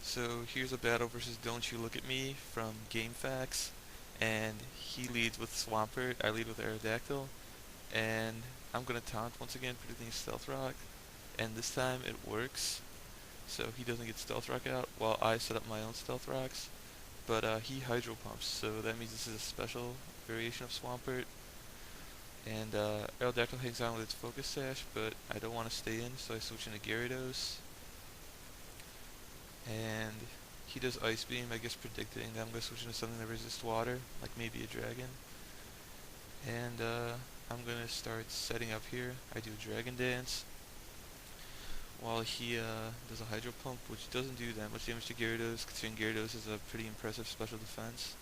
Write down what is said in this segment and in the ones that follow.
So here's a battle versus Don't You Look at Me from GameFAQs, and he leads with Swampert, I lead with Aerodactyl, and I'm gonna taunt once again predicting Stealth Rock, and this time it works, so he doesn't get Stealth Rock out while I set up my own Stealth Rocks, but he Hydro Pumps, so that means this is a special variation of Swampert, and Aerodactyl hangs on with its Focus Sash, but I don't want to stay in, so I switch into Gyarados. And he does Ice Beam, I guess predicting that I'm going to switch into something that resists water, like maybe a dragon. And I'm going to start setting up here. I do Dragon Dance, while he does a Hydro Pump, which doesn't do that much damage to Gyarados, considering Gyarados is a pretty impressive special defense.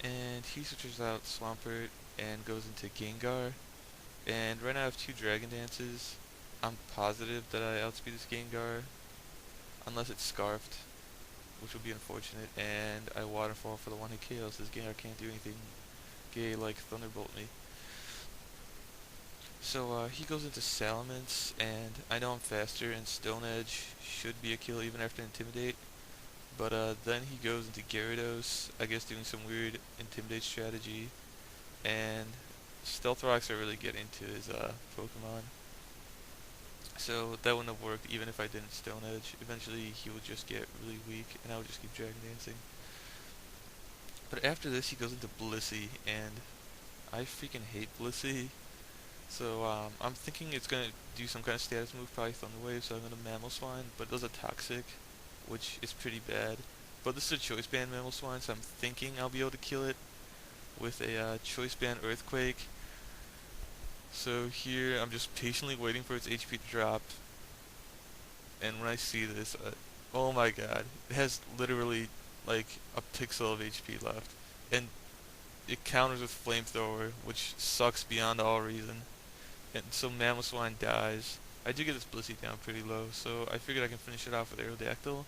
And he switches out Swampert and goes into Gengar. And right now I have two Dragon Dances. I'm positive that I outspeed this Gengar, unless it's Scarfed, which would be unfortunate, and I Waterfall for the one hit KO, so this Gengar can't do anything gay like Thunderbolt me. So he goes into Salamence, and I know I'm faster, and Stone Edge should be a kill even after Intimidate, but then he goes into Gyarados, I guess doing some weird Intimidate strategy, and Stealth Rocks are really getting to his Pokemon. So that wouldn't have worked even if I didn't Stone Edge. Eventually he would just get really weak and I would just keep Dragon Dancing. But after this he goes into Blissey, and I freaking hate Blissey. So I'm thinking it's going to do some kind of status move, probably Thunder Wave, so I'm going to Mamoswine, but it does a Toxic, which is pretty bad. But this is a Choice Band Mamoswine, so I'm thinking I'll be able to kill it with a Choice Band Earthquake. So here I'm just patiently waiting for its HP to drop, and when I see this, oh my god, it has literally like a pixel of HP left, and it counters with Flamethrower, which sucks beyond all reason, and so Mamoswine dies. I do get this Blissey down pretty low, so I figured I can finish it off with Aerodactyl,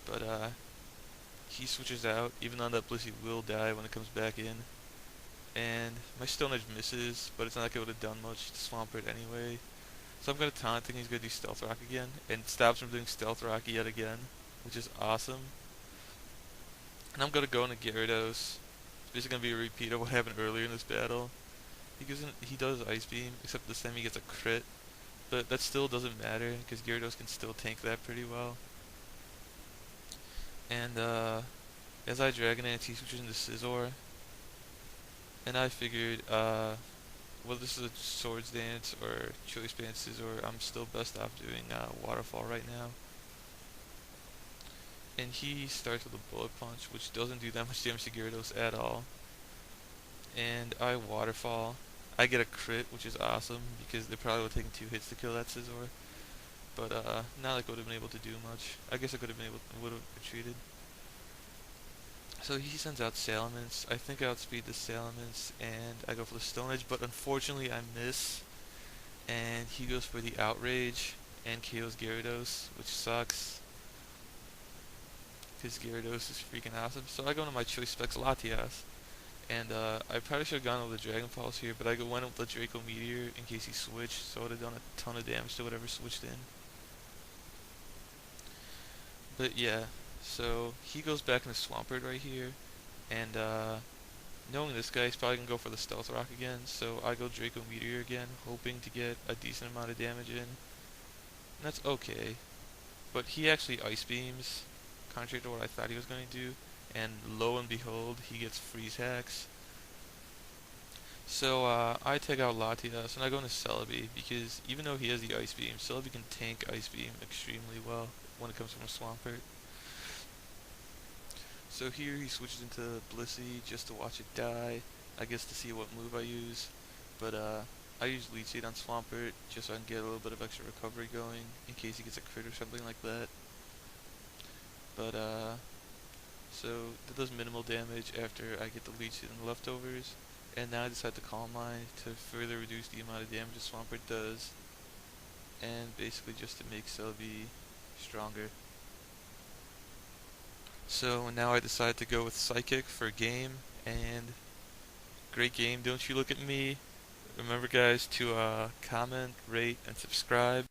but he switches out, even though that Blissey will die when it comes back in. And my Stone Edge misses, but it's not like it would have done much to Swampert anyway. So I'm going to taunt, thinking he's going to do Stealth Rock again, and it stops him doing Stealth Rock yet again, which is awesome. And I'm going to go into Gyarados. It's basically going to be a repeat of what happened earlier in this battle. He does Ice Beam, except this time he gets a crit, but that still doesn't matter, because Gyarados can still tank that pretty well. And as I Dragon Dance, he switches into Scizor. And I figured, whether this is a Swords Dance or Choice Band Scizor, I'm still best off doing Waterfall right now. And he starts with a Bullet Punch, which doesn't do that much damage to Gyarados at all. And I Waterfall. I get a crit, which is awesome, because they probably would have taken 2 hits to kill that Scizor. But not like I would have been able to do much. I guess I would have retreated. So he sends out Salamence. I think I outspeed the Salamence, and I go for the Stone Edge, but unfortunately I miss. And he goes for the Outrage, and KOs Gyarados, which sucks, because Gyarados is freaking awesome. So I go into my Choice Specs Latias, and I probably should have gone with the Dragon Pulse here, but I went with the Draco Meteor in case he switched, so it would have done a ton of damage to whatever switched in. But yeah. So he goes back into Swampert right here, and knowing this guy, he's probably going to go for the Stealth Rock again, so I go Draco Meteor again, hoping to get a decent amount of damage in. And that's okay, but he actually Ice Beams, contrary to what I thought he was going to do, and lo and behold, he gets Freeze Hacks. So I take out Latias, and I go into Celebi, because even though he has the Ice Beam, Celebi can tank Ice Beam extremely well when it comes from a Swampert. So here he switches into Blissey just to watch it die, I guess to see what move I use, but I use Leech Seed on Swampert just so I can get a little bit of extra recovery going in case he gets a crit or something like that. But so that does minimal damage after I get the Leech Seed and the leftovers, and now I decide to Calm Mind to further reduce the amount of damage a Swampert does, and basically just to make Celebi stronger. So now I decide to go with Psychic for game, and great game, don't you look at me. Remember guys to comment, rate, and subscribe.